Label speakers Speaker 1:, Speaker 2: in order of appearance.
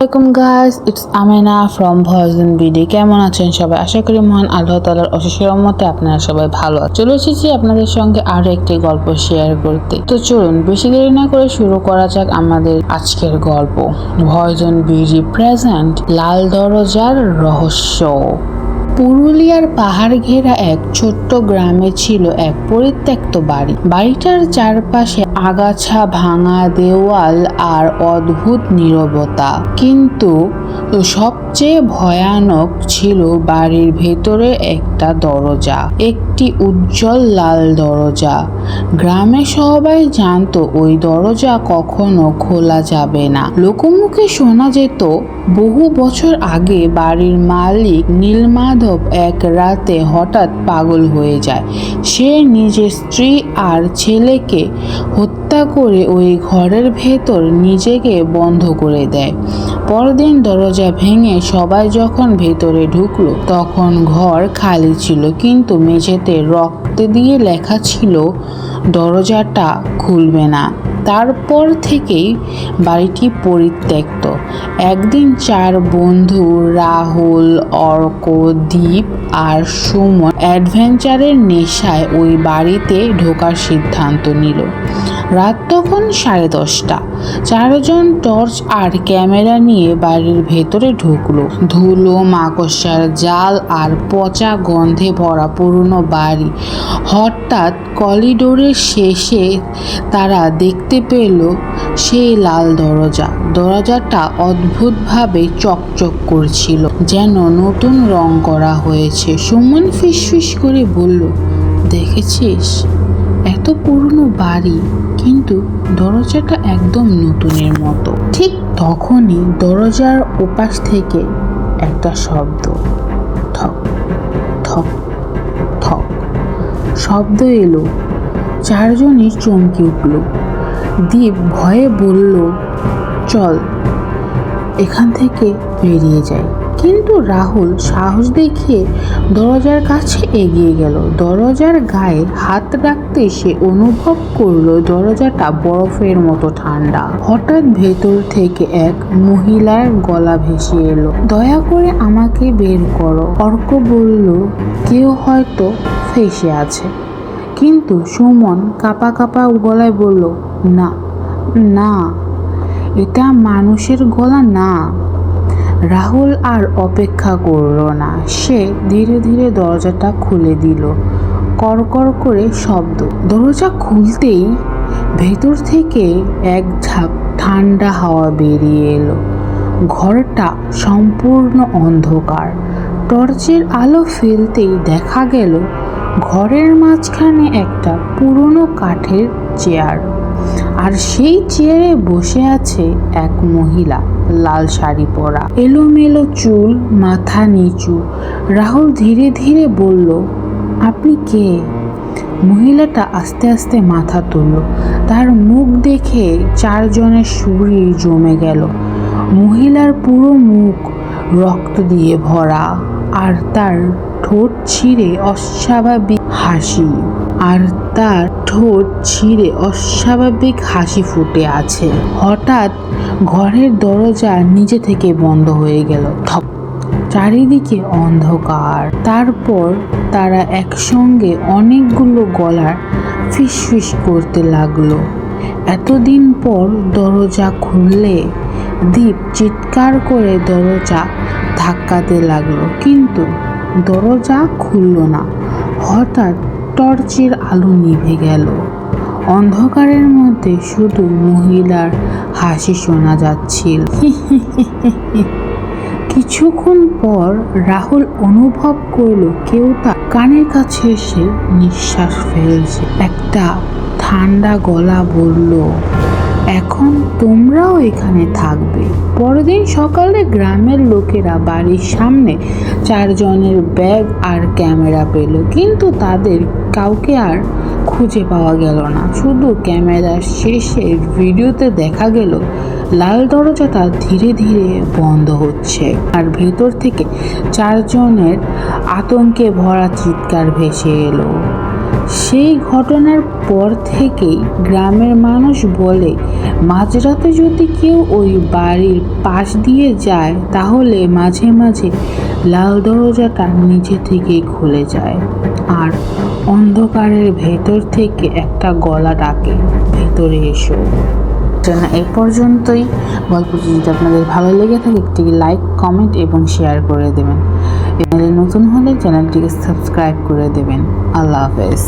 Speaker 1: আলাইকুম guys, it's Amena from voice video. কেমন আছেন সবাই? আশা করি মহান আল্লাহ তাআলার অশেষ রহমতে আপনারা সবাই ভালো আছেন। চলে এসেছি আপনাদের সঙ্গে আরো একটি গল্প শেয়ার করতে। তো চলুন বেশি দেরি না করে শুরু করা যাক আমাদের আজকের গল্প, ভয়েস ভিডিও প্রেজেন্ট লাল দরজার রহস্য। পুরুলিয়ার পাহাড় ঘেরা এক ছোট্ট গ্রামে ছিল এক পরিত্যক্ত বাড়ি। বাড়িটার চারপাশে আগাছা, ভাঙা দেওয়াল আর অদ্ভুত নীরবতা। কিন্তু সবচেয়ে ভয়ানক ছিল বাড়ির ভেতরে একটা দরজা, একটি উজ্জ্বল লাল দরজা। গ্রামে সবাই জানতো ওই দরজা কখনো খোলা যাবে না। লোকমুখে শোনা যেত বহু বছর আগে বাড়ির মালিক নীলমাধব এক রাতে হঠাৎ পাগল হয়ে যায়। সে নিজের স্ত্রী আর ছেলেকে হত্যা করে ওই ঘরের ভেতর নিজেকে বন্ধ করে দেয়। পরদিন দরজা ভেঙে সবাই যখন ভেতরে ঢুকলো তখন ঘর খালি ছিল, কিন্তু মেঝেতে রক্ত দিয়ে লেখা ছিল দরজাটা খুলবে না। তারপর থেকেই বাড়িটি পরিত্যক্ত। একদিন চার বন্ধু রাহুল, অর্ক, দীপ আর সুমন অ্যাডভেঞ্চারের নেশায় ওই বাড়িতে ঢোকার সিদ্ধান্ত নিল। রাত তখন 10:30। চারজন টর্চ আর ক্যামেরা নিয়ে বাড়ির ভেতরে ঢুকলো। ধুলো, মাকড়সার জাল আর পচা গন্ধে ভরা পুরনো বাড়ি। হঠাৎ করিডোরের শেষে তারা দেখতে পেল সেই লাল দরজা। দরজাটা অদ্ভুতভাবে চকচক করছিল, যেন নতুন রং করা হয়েছে। সুমন ফিসফিস করে বলল, দেখেছিস, এত পুরনো বাড়ি কিন্তু দরজাটা একদম নতুনের মতো। ঠিক তখনই দরজার ওপাশ থেকে একটা শব্দ, ঠক ঠক ঠক শব্দ এলো। চারজনই চমকে উঠল। দীপ ভয়ে বলল, চল এখান থেকে বেরিয়ে যাই। কিন্তু রাহুল সাহস দেখিয়ে দরজার কাছে এগিয়ে গেল। দরজার গায়ে হাত রাখতে সে অনুভব করলো দরজাটা বরফের মতো ঠান্ডা। হঠাৎ ভেতর থেকে এক মহিলার গলা ভেসে এলো, দয়া করে আমাকে বের করো। অর্ক বলল, কেউ হয়তো ফেঁসে আছে। কিন্তু সুমন কাঁপা কাঁপা গলায় বলল, না না, এটা মানুষের গলা না। রাহুল আর অপেক্ষা করল না। সে ধীরে ধীরে দরজাটা খুলে দিল। কড়কড় করে শব্দ। দরজা খুলতেই ভেতর থেকে এক ঝাঁক ঠান্ডা হাওয়া বেরিয়ে এলো। ঘরটা সম্পূর্ণ অন্ধকার। টর্চের আলো ফেলতেই দেখা গেল ঘরের মাঝখানে একটা পুরনো কাঠের চেয়ার, আর সেই চেয়ারে বসে আছে এক মহিলা, লাল শাড়ি পরা, এলোমেলো চুল, মাথা নিচু। রাহুল ধীরে ধীরে বলল, আপনি কে? মহিলাটা আস্তে আস্তে মাথা তুলল। তার মুখ দেখে চারজনের শরীর জমে গেল। মহিলার পুরো মুখ রক্ত দিয়ে ভরা, আর তার ঠোঁট ছিঁড়ে অস্বাভাবিক হাসি ফুটে আছে। হঠাৎ ঘরের দরজা নিজে থেকে বন্ধ হয়ে গেল। থপ। চারিদিকে অন্ধকার। তারপর তারা একসঙ্গে অনেকগুলো গলার ফিসফিস করতে লাগলো, এতদিন পর দরজা খুললে। দীপ চিৎকার করে দরজা ধাক্কাতে লাগলো, কিন্তু দরজা খুলল না। হঠাৎ টর্চের আলো নিভে গেল। অন্ধকারের মধ্যে শুধু মহিলার হাসি শোনা যাচ্ছিল। কিছুক্ষণ পর রাহুল অনুভব করলো কেউ তার কানের কাছে এসে নিঃশ্বাস ফেলছে। একটা ঠান্ডা গলা বলল, এখন তোমরাও এখানে থাকবে। পরদিন সকালে গ্রামের লোকেরা বাড়ির সামনে চারজনের ব্যাগ আর ক্যামেরা পেল, কিন্তু তাদের কাউকে আর খুঁজে পাওয়া গেল না। শুধু ক্যামেরার শেষে ভিডিওতে দেখা গেল লাল দরজাটা ধীরে ধীরে বন্ধ হচ্ছে, আর ভেতর থেকে চারজনের আতঙ্কে ভরা চিৎকার ভেসে এলো। সেই ঘটনার পর থেকেই গ্রামের মানুষ বলে মাঝরাতে যদি কেউ ওই বাড়ির পাশ দিয়ে যায় তাহলে মাঝে মাঝে লাল দরজাটা নিজে থেকেই খুলে যায় আর অন্ধকারের ভেতর থেকে একটা গলা ডাকে, ভেতরে এসো। এই পর্যন্তই। গল্পটি যদি আপনাদের ভালো লেগে থাকে একটি লাইক, কমেন্ট এবং শেয়ার করে দেবেন। চ্যানেলে নতুন হলে চ্যানেলটিকে সাবস্ক্রাইব করে দেবেন। আল্লাহ হাফেজ।